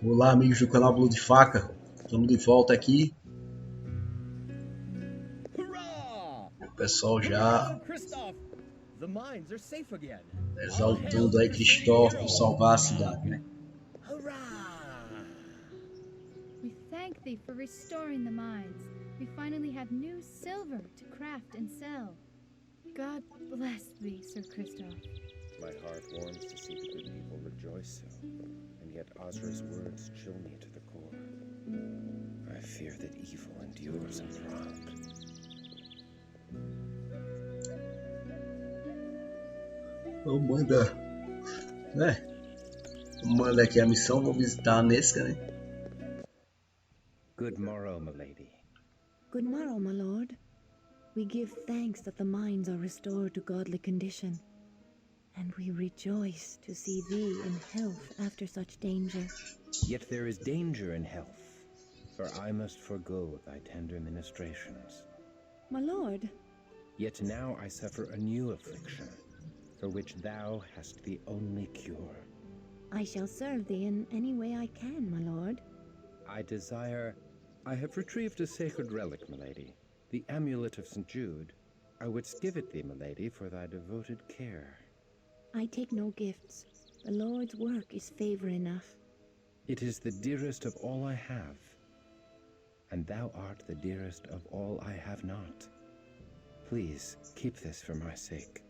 Olá, amigos do canal Blue de Faca. Estamos de volta aqui. O pessoal já exaltando aí Cristof por salvar a cidade, né? We thank thee for restoring the mines. We finally have new silver to craft and sell. God bless thee, Sir Cristof. My heart warms to see the good people rejoice so, and yet Ozra's words chill me to the core. I fear that evil endures unwronged. Então manda aqui a missão, vou visitar a Nesse, né? Good morrow, milady. Good morrow, my lord. We give thanks that the mines are restored to godly condition, and we rejoice to see thee in health after such danger. Yet there is danger in health, for I must forego thy tender ministrations. My lord, Yet now I suffer a new affliction, for which thou hast the only cure. I shall serve thee in any way I can, my lord. I have retrieved a sacred relic, milady, the amulet of St. Jude. I would give it thee, milady, for thy devoted care. I take no gifts. The Lord's work is favor enough. It is the dearest of all I have, and thou art the dearest of all I have not. Please, keep this for my sake.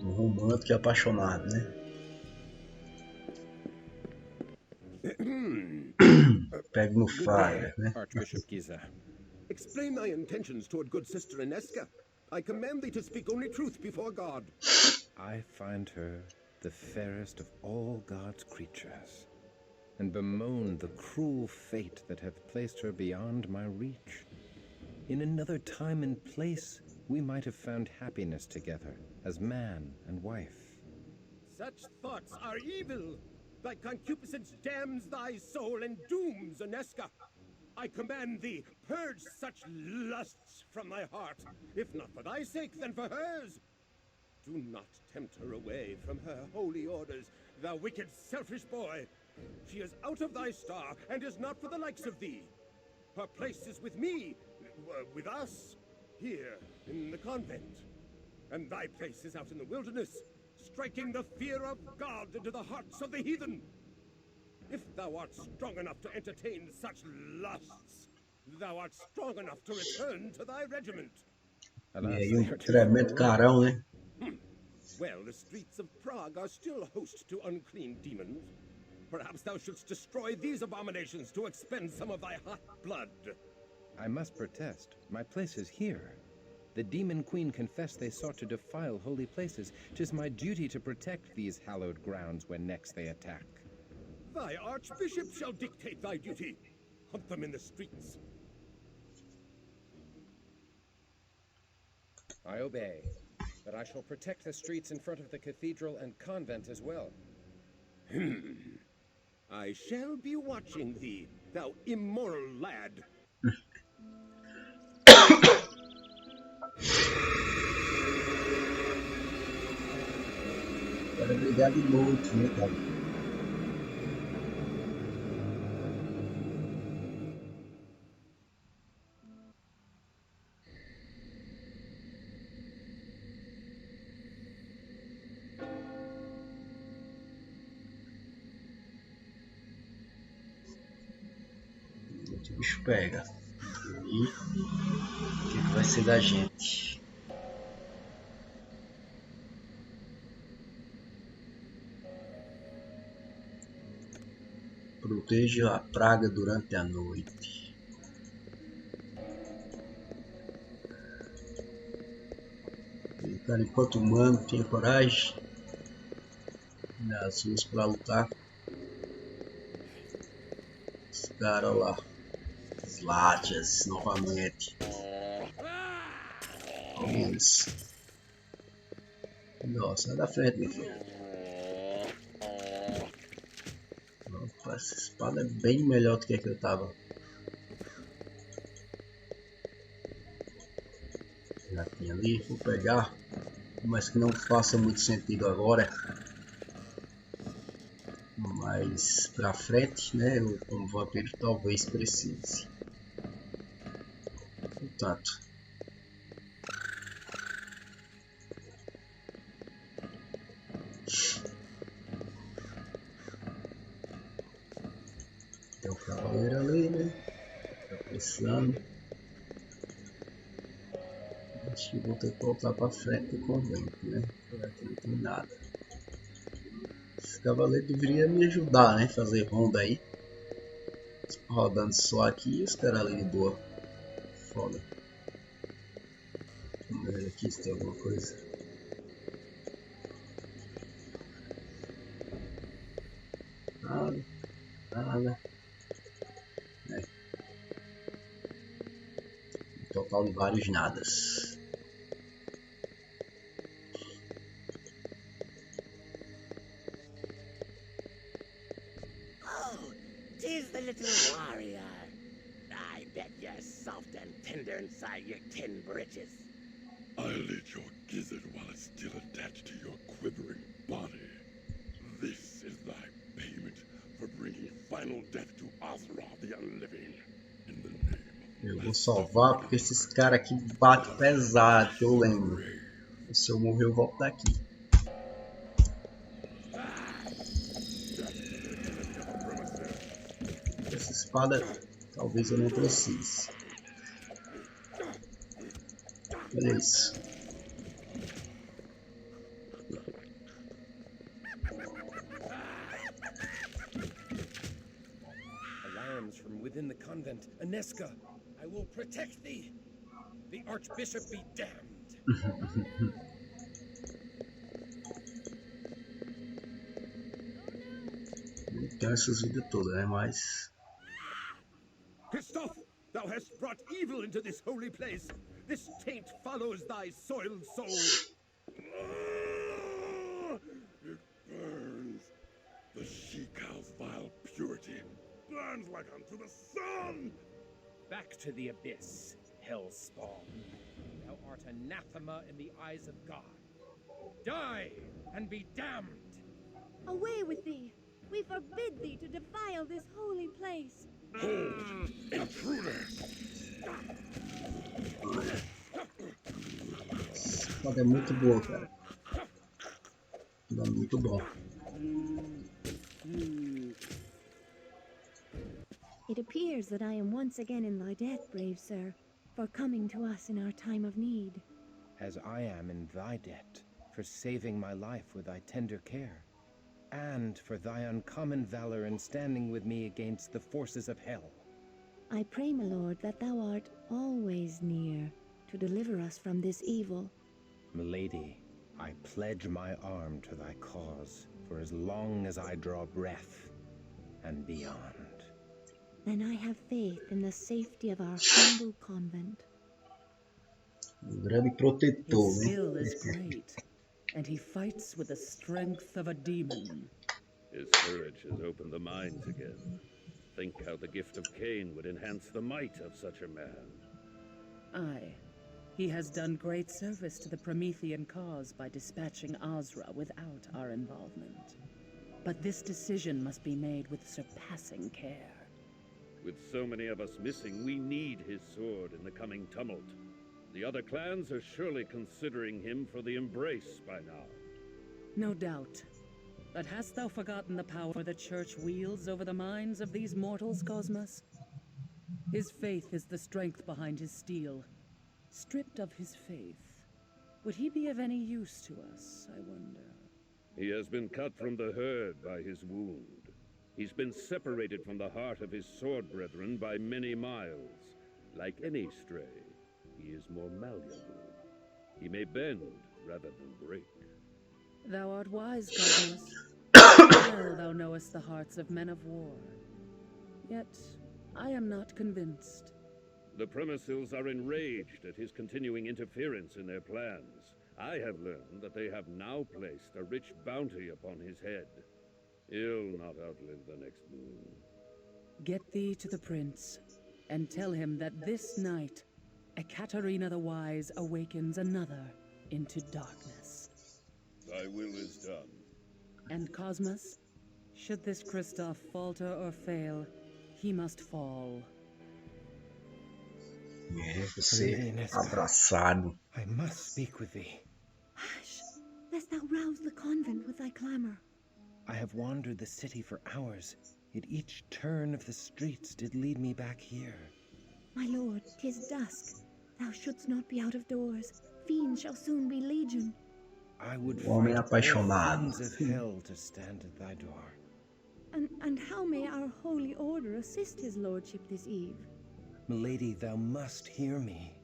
Romântico e apaixonado, né? Pego no fire, né? Archbishop Giza. Explain thy intentions toward good sister Inesca. I command thee to speak only truth before God. I find her the fairest of all God's creatures, and bemoan the cruel fate that hath placed her beyond my reach. In another time and place, we might have found happiness together as man and wife. Such thoughts are evil. Thy concupiscence damns thy soul and dooms Inesca. I command thee, purge such lusts from thy heart, if not for thy sake, then for hers. Do not tempt her away from her holy orders, thou wicked, selfish boy. She is out of thy star, and is not for the likes of thee. Her place is with me, with us, here in the convent. And thy place is out in the wilderness, striking the fear of God into the hearts of the heathen. If thou art strong enough to entertain such lusts, thou art strong enough to return to thy regiment. E aí tremendo carão, né? Well, the streets of Prague are still host to unclean demons. Perhaps thou shouldst destroy these abominations to expend some of thy hot blood. I must protest. My place is here. The demon queen confessed they sought to defile holy places. 'Tis my duty to protect these hallowed grounds when next they attack. Thy archbishop shall dictate thy duty. Hunt them in the streets. I obey, but I shall protect the streets in front of the cathedral and convent as well. I shall be watching thee, thou immoral lad. Quero brigar de noite, né, cara? O bicho pega. E o que vai ser da gente? Proteja a praga durante a noite. E, cara, enquanto humano tinha coragem nas ruas para lutar. Os caras lá. As látias novamente. Isso. Nossa, sai da frente, meu filho. Essa espada é bem melhor do que a que eu tava. Já tinha ali, vou pegar. Mas que não faça muito sentido agora. mais pra frente, né? Eu, como vampiro, talvez precise. Portanto, tem o cavaleiro ali, né? Tá precisando. Acho que vou ter que voltar pra frente do convento, né? Por aqui não tem nada. Esse cavaleiro deveria me ajudar, né? Fazer ronda aí. Rodando só aqui e os caras ali de boa. Foda. Vamos ver aqui se tem alguma coisa. Nada. Nada. É. Um total de vários nadas. Oh, 'tis the little warrior. I bet you're soft and tender inside your tin britches. I'll eat your gizzard while it's still attached to your quivering body. This is thy payment for bringing final death to Azra the Unliving. In the name Eu of vou salvar porque esses caras aqui batem pesado, que eu lembro. Se eu morrer eu volto daqui. Essa espada talvez eu não precise. Olha isso. Alarms from within the convent. Aneska, I will protect thee. The Archbishop be damned. Não tenho essas vidas todas, né? Mas Cristof, thou hast brought evil into this holy place. This taint follows thy soiled soul. it burns. The she-cow's vile purity burns like unto the sun. Back to the abyss, hellspawn. Thou art anathema in the eyes of God. Die and be damned. Away with thee! We forbid thee to defile this holy place. Hold, intruder! essa espada é muito boa, cara. É muito bom. It appears that I am once again in thy debt, brave sir, for coming to us in our time of need. As I am in thy debt, for saving my life with thy tender care, and for thy uncommon valor in standing with me against the forces of hell. I pray, my lord, that thou art always near to deliver us from this evil. Milady, I pledge my arm to thy cause for as long as I draw breath and beyond. Then I have faith in the safety of our humble convent. Grande protetor, His né? skill is great, and he fights with the strength of a demon. His courage has opened the minds again. Think how the gift of Cain would enhance the might of such a man. Aye, he has done great service to the Promethean cause by dispatching Azra without our involvement. But this decision must be made with surpassing care. With so many of us missing, we need his sword in the coming tumult. The other clans are surely considering him for the embrace by now. No doubt. But hast thou forgotten the power the Church wields over the minds of these mortals, Cosmos? His faith is the strength behind his steel. Stripped of his faith, would he be of any use to us, I wonder? He has been cut from the herd by his wound. He's been separated from the heart of his sword brethren by many miles. Like any stray, he is more malleable. He may bend rather than break. Thou art wise, Cosmos. Well thou knowest the hearts of men of war. Yet, I am not convinced. The Premises are enraged at his continuing interference in their plans. I have learned that they have now placed a rich bounty upon his head. He'll not outlive the next moon. Get thee to the prince, and tell him that this night, Ekaterina the Wise awakens another into darkness. Thy will is done. And Cosmos, Should this Cristof falter or fail, he must fall. Você abraçado. I must speak with thee. Hush, lest thou rouse the convent with thy clamor. I have wandered the city for hours, yet each turn of the streets did lead me back here. My lord, 'tis dusk. Thou shouldst not be out of doors. Fiends shall soon be legion. I would Homem fight all apaixonado. fiends of hell to stand at thy door. And how may our holy order assist his lordship this eve? Milady, thou must hear me.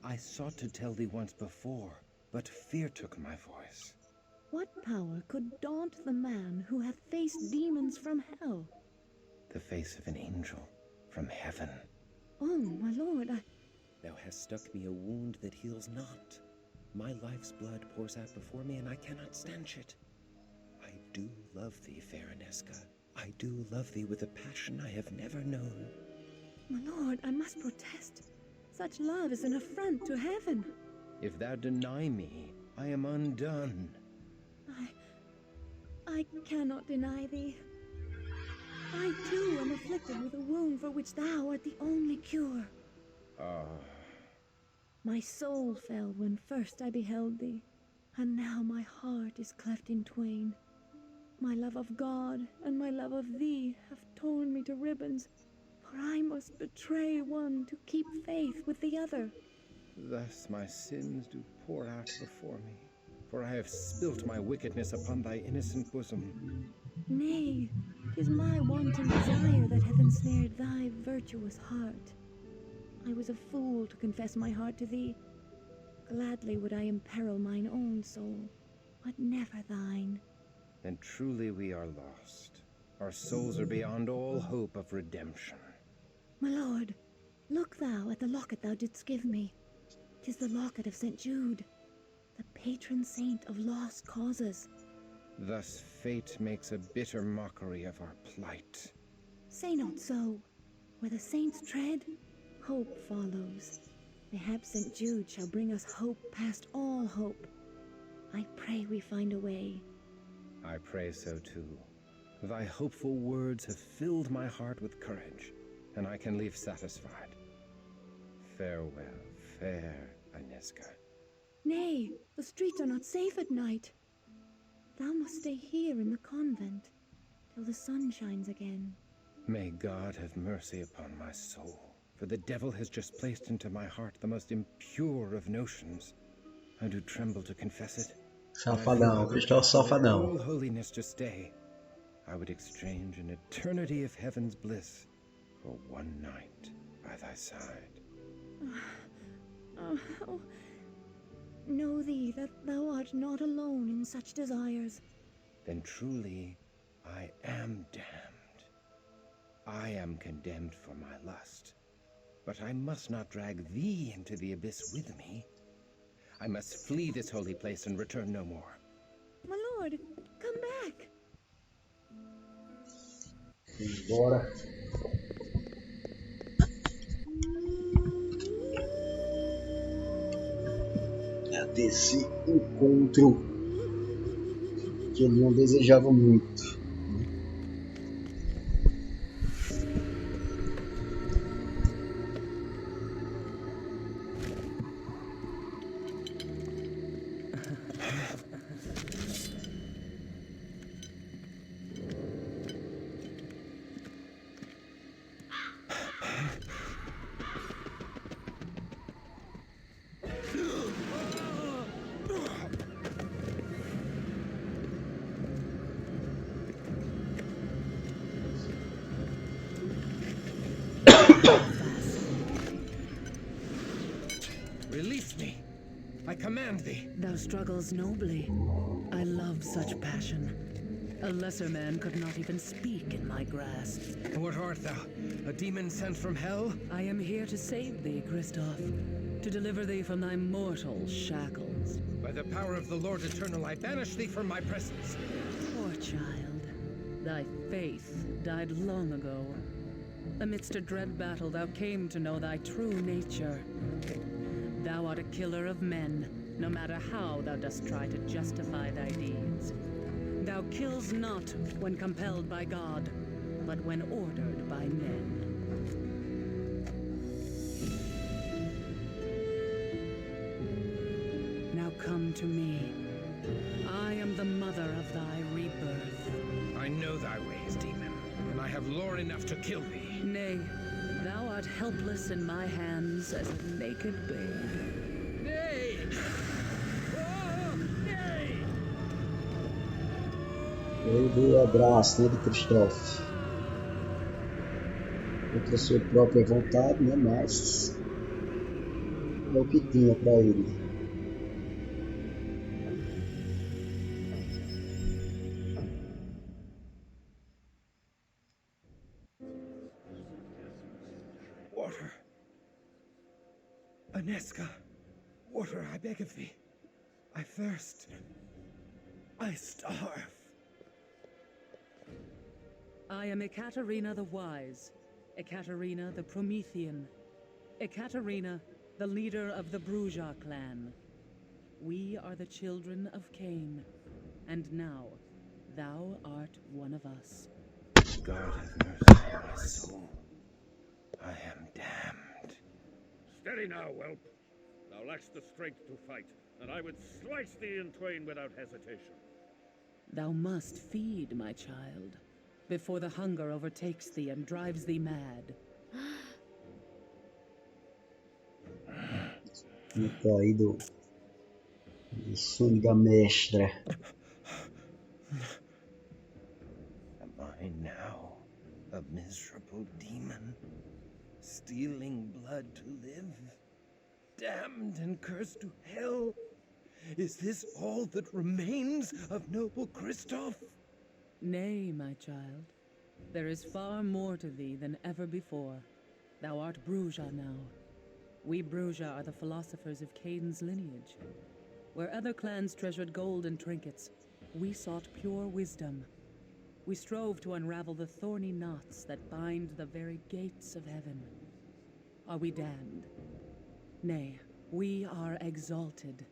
I sought to tell thee once before, but fear took my voice. What power could daunt the man who hath faced demons from hell? The face of an angel from heaven. Oh, my lord, Thou hast struck me a wound that heals not. My life's blood pours out before me, and I cannot stanch it. I do love thee, fair Inesca. I do love thee with a passion I have never known. My lord, I must protest. Such love is an affront to heaven. If thou deny me, I am undone. I cannot deny thee. I too am afflicted with a wound for which thou art the only cure. My soul fell when first I beheld thee, and now my heart is cleft in twain. My love of God and my love of thee have torn me to ribbons, for I must betray one to keep faith with the other. Thus my sins do pour out before me, for I have spilt my wickedness upon thy innocent bosom. Nay, 'tis my wanton desire that hath ensnared thy virtuous heart. I was a fool to confess my heart to thee. Gladly would I imperil mine own soul, but never thine. Then truly we are lost. Our souls are beyond all hope of redemption. My lord, look thou at the locket thou didst give me. 'Tis the locket of St. Jude, the patron saint of lost causes. Thus fate makes a bitter mockery of our plight. Say not so. Where the saints tread, hope follows. Mayhap St. Jude shall bring us hope past all hope. I pray we find a way. I pray so too. Thy hopeful words have filled my heart with courage, and I can leave satisfied. Farewell, fair Inesca. Nay, the streets are not safe at night. Thou must stay here in the convent till the sun shines again. May God have mercy upon my soul, for the devil has just placed into my heart the most impure of notions. I do tremble to confess it. Safadão, Cristof safadão. All holiness to stay. I would exchange an eternity of heaven's bliss for one night by thy side. Know thee that thou art not alone in such desires. Then truly I am damned. I am condemned for my lust, but I must not drag thee into the abyss with me. I must flee this holy place and return no more. My lord, come back. Bora. É desse encontro que ele não desejava muito. Release me! I command thee! Thou struggles nobly. I love such passion. A lesser man could not even speak in my grasp. What art thou? A demon sent from hell? I am here to save thee, Cristof, to deliver thee from thy mortal shackles. By the power of the Lord Eternal, I banish thee from my presence. Poor child, thy faith died long ago. Amidst a dread battle, thou came to know thy true nature. Thou art a killer of men, no matter how thou dost try to justify thy deeds. Thou Thou kills not when compelled by God, but when ordered by men. Now come to me. I am the mother of thy rebirth. I know thy ways, demon, and I have lore enough to kill thee. Nay, thou art helpless in my hands as a naked babe. Nay! Oh, nay! Ele deu o abraço, né, de Cristof. Contra sua própria vontade, né, mas é o que tinha para ele. Water. Aneska, water, I beg of thee. I thirst. I starve. I am Ekaterina the Wise, Ekaterina the Promethean, Ekaterina, the leader of the Bruja clan. We are the children of Cain, and now thou art one of us. God have mercy on my soul. I am damned. Steady now, whelp. Thou lackst the strength to fight, and I would slice thee in twain without hesitation. Thou must feed, my child, before the hunger overtakes thee and drives thee mad. No caído do sonho da mestra. Am I now a miserable demon, stealing blood to live, damned and cursed to hell? Is this all that remains of noble Cristof? Nay, my child. There is far more to thee than ever before. Thou art Bruja now. We Bruja are the philosophers of Cain's lineage. Where other clans treasured gold and trinkets, we sought pure wisdom. We strove to unravel the thorny knots that bind the very gates of heaven. Are we damned? Nay, we are exalted.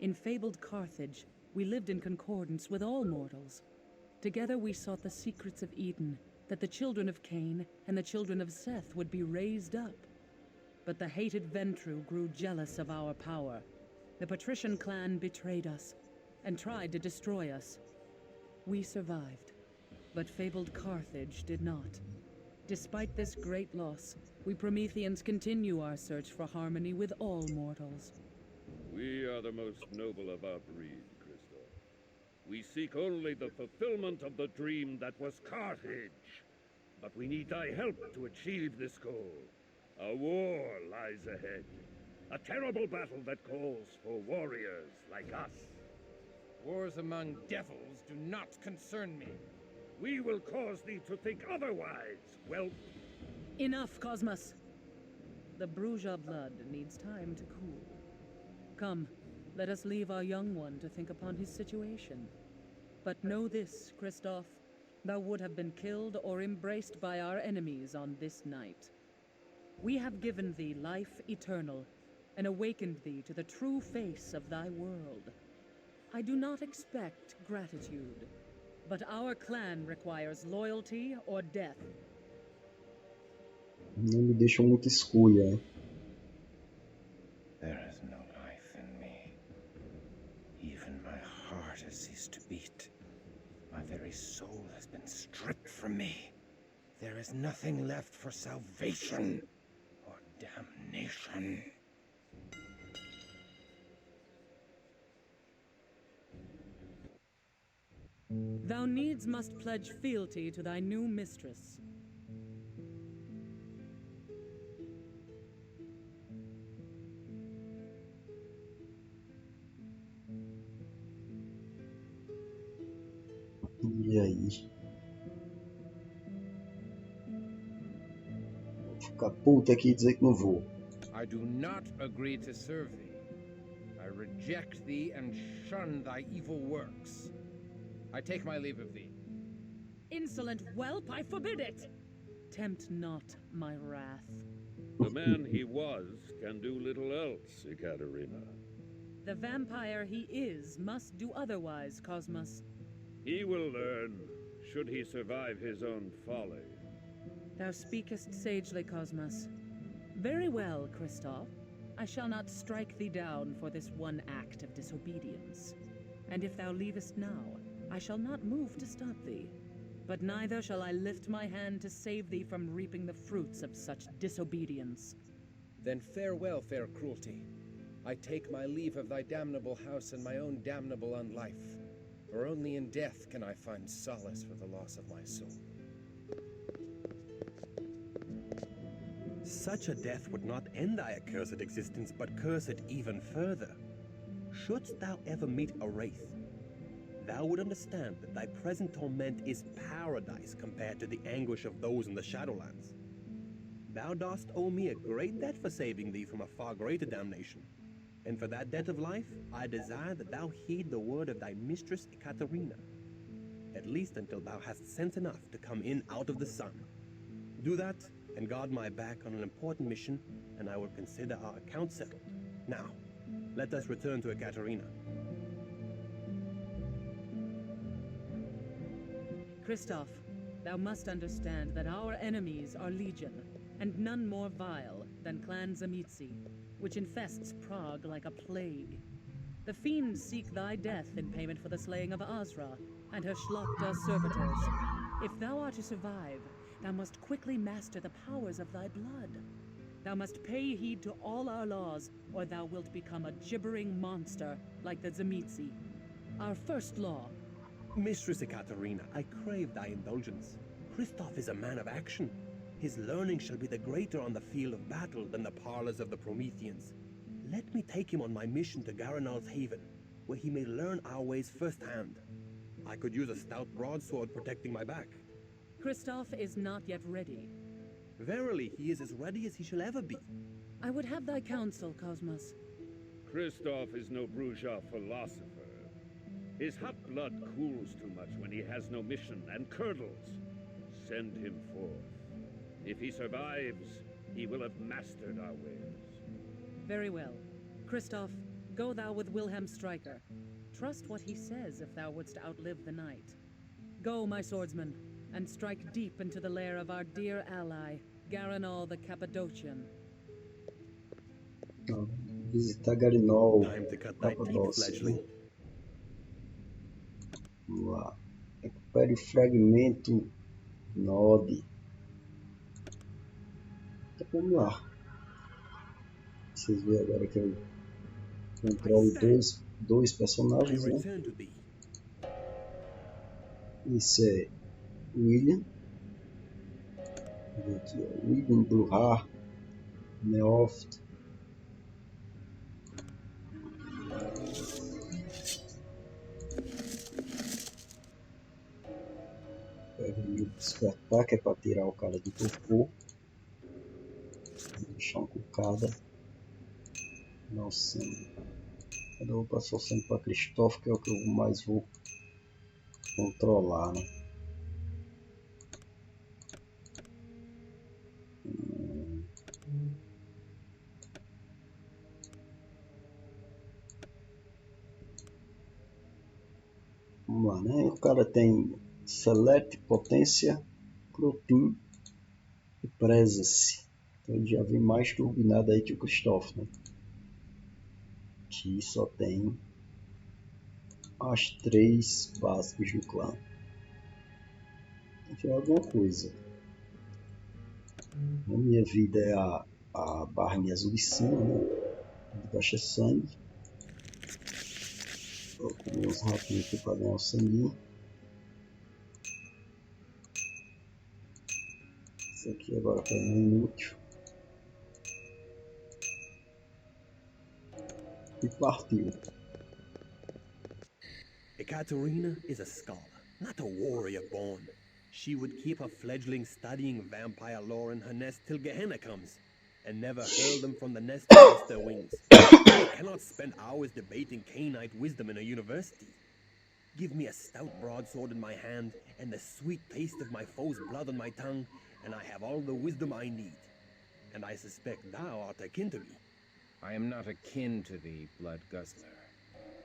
In fabled Carthage, we lived in concordance with all mortals. Together we sought the secrets of Eden, that the children of Cain and the children of Seth would be raised up. But the hated Ventru grew jealous of our power. The patrician clan betrayed us, and tried to destroy us. We survived, but fabled Carthage did not. Despite this great loss, we Prometheans continue our search for harmony with all mortals. We are the most noble of our breed, Cristof. We seek only the fulfillment of the dream that was Carthage. But we need thy help to achieve this goal. A war lies ahead. A terrible battle that calls for warriors like us. Wars among devils do not concern me. We will cause thee to think otherwise, whelp. Enough, Cosmos. The Bruja blood needs time to cool. Come, let us leave our young one to think upon his situation. But know this, Cristof, thou would have been killed or embraced by our enemies on this night. We have given thee life eternal, and awakened thee to the true face of thy world. I do not expect gratitude, but our clan requires loyalty or death. Não me deixam muita escolha. There is no life in me. Even my heart has ceased to beat. My very soul has been stripped from me. There is nothing left for salvation or damnation. Thou needs must pledge fealty to thy new mistress. E aí? Vou ficar puto aqui e dizer que não vou. I do not agree to serve thee. I reject thee and shun thy evil works. I take my leave of thee. Insolent whelp, I forbid it! Tempt not my wrath. The man he was can do little else, Ekaterina. The vampire he is must do otherwise, Cosmos. He will learn, should he survive his own folly. Thou speakest sagely, Cosmos. Very well, Cristof. I shall not strike thee down for this one act of disobedience. And if thou leavest now, I shall not move to stop thee. But neither shall I lift my hand to save thee from reaping the fruits of such disobedience. Then farewell, fair cruelty. I take my leave of thy damnable house and my own damnable unlife. For only in death can I find solace for the loss of my soul. Such a death would not end thy accursed existence, but curse it even further. Shouldst thou ever meet a wraith, thou would understand that thy present torment is paradise compared to the anguish of those in the Shadowlands. Thou dost owe me a great debt for saving thee from a far greater damnation. And for that debt of life, I desire that thou heed the word of thy mistress Ekaterina, at least until thou hast sense enough to come in out of the sun. Do that, and guard my back on an important mission, and I will consider our account settled. Now, let us return to Ekaterina. Cristof, thou must understand that our enemies are legion, and none more vile than Clan Zamitzi, which infests Prague like a plague. The fiends seek thy death in payment for the slaying of Azra and her Schlachta servitors. If thou art to survive, thou must quickly master the powers of thy blood. Thou must pay heed to all our laws, or thou wilt become a gibbering monster like the Zamitzi. Our first law. Mistress Ekaterina, I crave thy indulgence. Cristof is a man of action. His learning shall be the greater on the field of battle than the parlors of the Prometheans. Let me take him on my mission to Garanal's haven, where he may learn our ways firsthand. I could use a stout broadsword protecting my back. Cristof is not yet ready. Verily, he is as ready as he shall ever be. I would have thy counsel, Cosmos. Cristof is no bourgeois philosopher. His hot blood cools too much when he has no mission and curdles. Send him forth. If he survives, he will have mastered our ways. Very well. Cristof, go thou with Wilhelm Stryker. Trust what he says if thou wouldst outlive the night. Go, my swordsman, and strike deep into the lair of our dear ally, Garanal the Cappadocian. Visitar Garinol, Time to cut thy teeth, Capadócia. fledgling. Vamos lá. Recupere o fragmento Node. Então, vamos lá. Vocês veem agora que eu controlo dois I personagens, né? return to thee. Esse é William. Vou ver aqui, ó. William Bluhar, Neoft. Pega o despertar, que é para tirar o cara do torpor. Deixar um cucada. Nossa, eu vou passar sempre para Cristof, que é o que eu mais vou controlar, né? Vamos lá, né? O cara tem Select, Potência, Protein e Presence. Então ele já vem mais turbinado aí que o Cristof, né? Que só tem as 3 básicas do clã. Tem que fazer alguma coisa. A minha vida é a barra azul de cima, né? De baixa sangue. Vou comer uns ratinhos aqui para ganhar o sangue. Isso aqui agora para mim é inútil. E partiu. Ekaterina is a scholar, not a warrior born. She would keep her fledgling studying vampire lore in her nest till Gehenna comes, and never hurl them from the nest against their wings. I cannot spend hours debating Cainite wisdom in a university. Give me a stout broadsword in my hand, and the sweet taste of my foe's blood on my tongue, and I have all the wisdom I need. And I suspect thou art akin to me. I am not akin to thee, blood guzzler.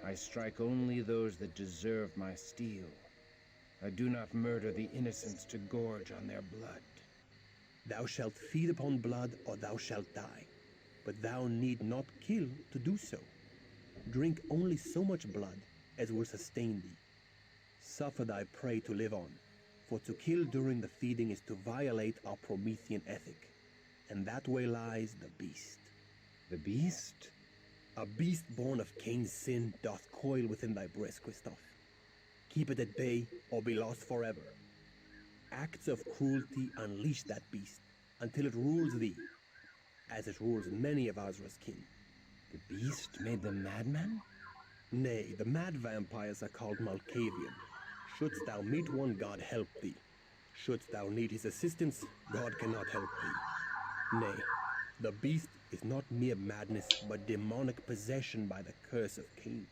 I strike only those that deserve my steel. I do not murder the innocents to gorge on their blood. Thou shalt feed upon blood, or thou shalt die. But thou need not kill to do so. Drink only so much blood as will sustain thee. Suffer thy prey to live on, for to kill during the feeding is to violate our Promethean ethic. And that way lies the beast. The beast? A beast born of Cain's sin doth coil within thy breast, Cristof. Keep it at bay, or be lost forever. Acts of cruelty unleash that beast, until it rules thee, as it rules many of Azra's kin. The beast made them madmen? Nay, the mad vampires are called Malkavian. Shouldst thou meet one, God help thee. Shouldst thou need his assistance, God cannot help thee. Nay, the beast is not mere madness, but demonic possession by the curse of Cain.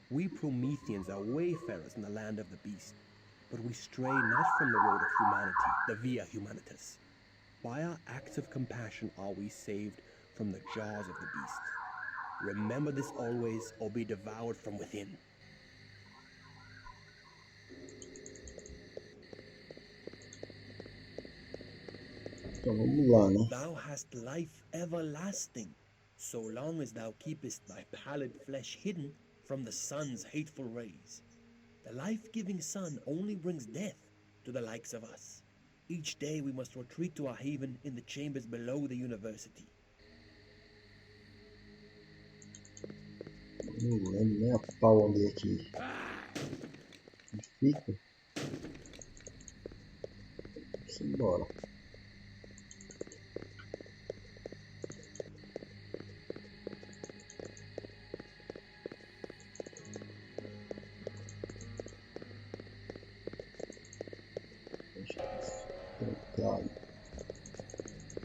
We Prometheans are wayfarers in the land of the beast, but we stray not from the road of humanity, the Via Humanitas. By our acts of compassion are we saved from the jaws of the beast. Remember this always, or be devoured from within. Então vamos lá, né? Thou hast life everlasting, so long as thou keepest thy pallid flesh hidden from the sun's hateful rays. The life-giving sun only brings death to the likes of us. Each day we must retreat to our haven in the chambers below the university. Não lembro nem a pau onde é que fica. Vamos embora.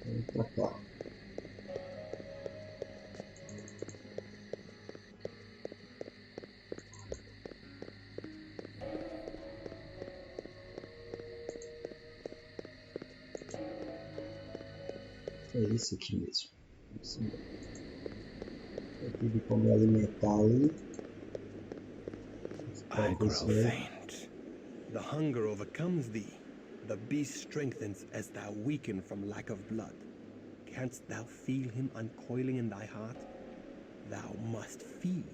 Vamos pra cá. É isso aqui mesmo. Vamos embora. Eu tive como me alimentar ali. I grow faint. The hunger overcomes thee. The beast strengthens as thou weaken from lack of blood. Canst thou feel him uncoiling in thy heart? Thou must feed.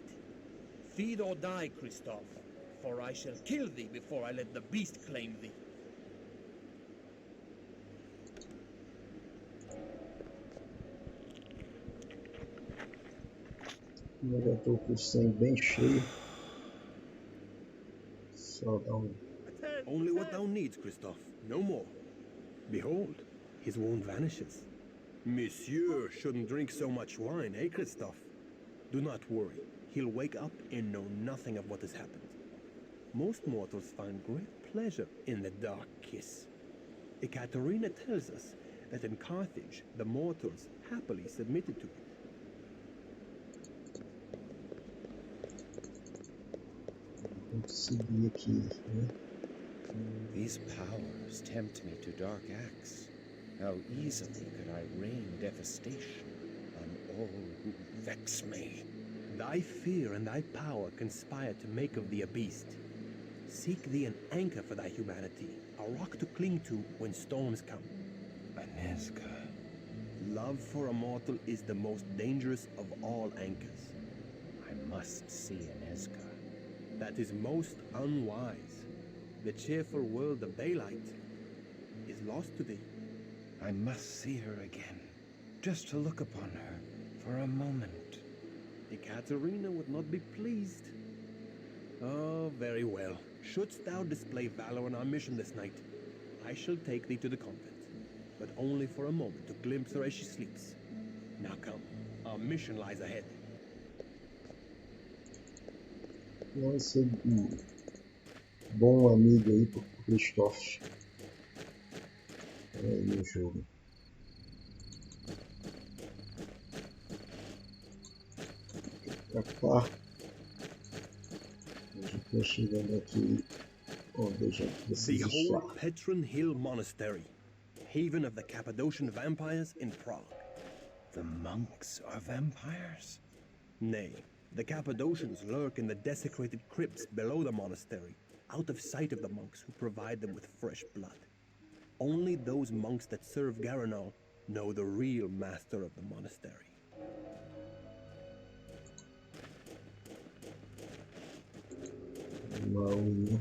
Feed or die, Cristof, for I shall kill thee before I let the beast claim thee. Eu já estou com o sangue bem cheio. Só dá Only what thou needs, Cristof, no more. Behold, his wound vanishes. Monsieur shouldn't drink so much wine, eh, Cristof? Do not worry, he'll wake up and know nothing of what has happened. Most mortals find great pleasure in the dark kiss. Ekaterina tells us that in Carthage, the mortals happily submitted to it. Vamos seguir aqui, né? These powers tempt me to dark acts. How easily could I rain devastation on all who vex me. Thy fear and thy power conspire to make of thee a beast. Seek thee an anchor for thy humanity, a rock to cling to when storms come. Aneska. Love for a mortal is the most dangerous of all anchors. I must see Aneska. That is most unwise. The cheerful world of daylight is lost to thee. I must see her again, just to look upon her for a moment. Ekaterina would not be pleased. Oh, very well. Shouldst thou display valor on our mission this night, I shall take thee to the convent, but only for a moment to glimpse her as she sleeps. Now come, our mission lies ahead. Vai ser bom amigo aí pro Cristof. Aí no jogo. Pra cá. A gente tá chegando aqui. Onde a gente precisa Behold estar. Petron Hill Monastery, haven of the Cappadocian vampires in Prague. The monks are vampires? Nay, the Cappadocians lurk in the desecrated crypts below the monastery, out of sight of the monks who provide them with fresh blood. Only those monks that serve Garanal know the real master of the monastery. Não.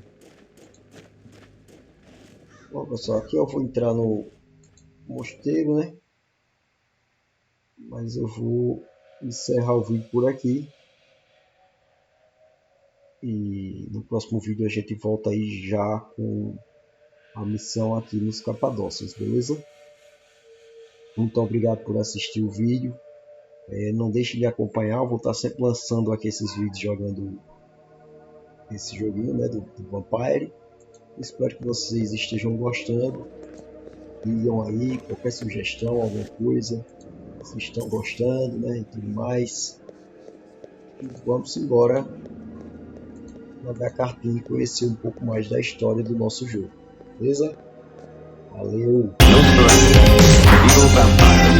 Bom, pessoal, aqui eu vou entrar no mosteiro, né? Mas eu vou encerrar o vídeo por aqui. E no próximo vídeo a gente volta aí já com a missão aqui nos Capadócios, beleza? Muito obrigado por assistir o vídeo. Não deixe de acompanhar, eu vou estar sempre lançando aqui esses vídeos jogando esse joguinho, né, do Vampire. Espero que vocês estejam gostando. Digam aí qualquer sugestão, alguma coisa, se estão gostando, né, e tudo mais. E vamos embora mandar cartinha e conhecer um pouco mais da história do nosso jogo, beleza? Valeu! Evil vampire.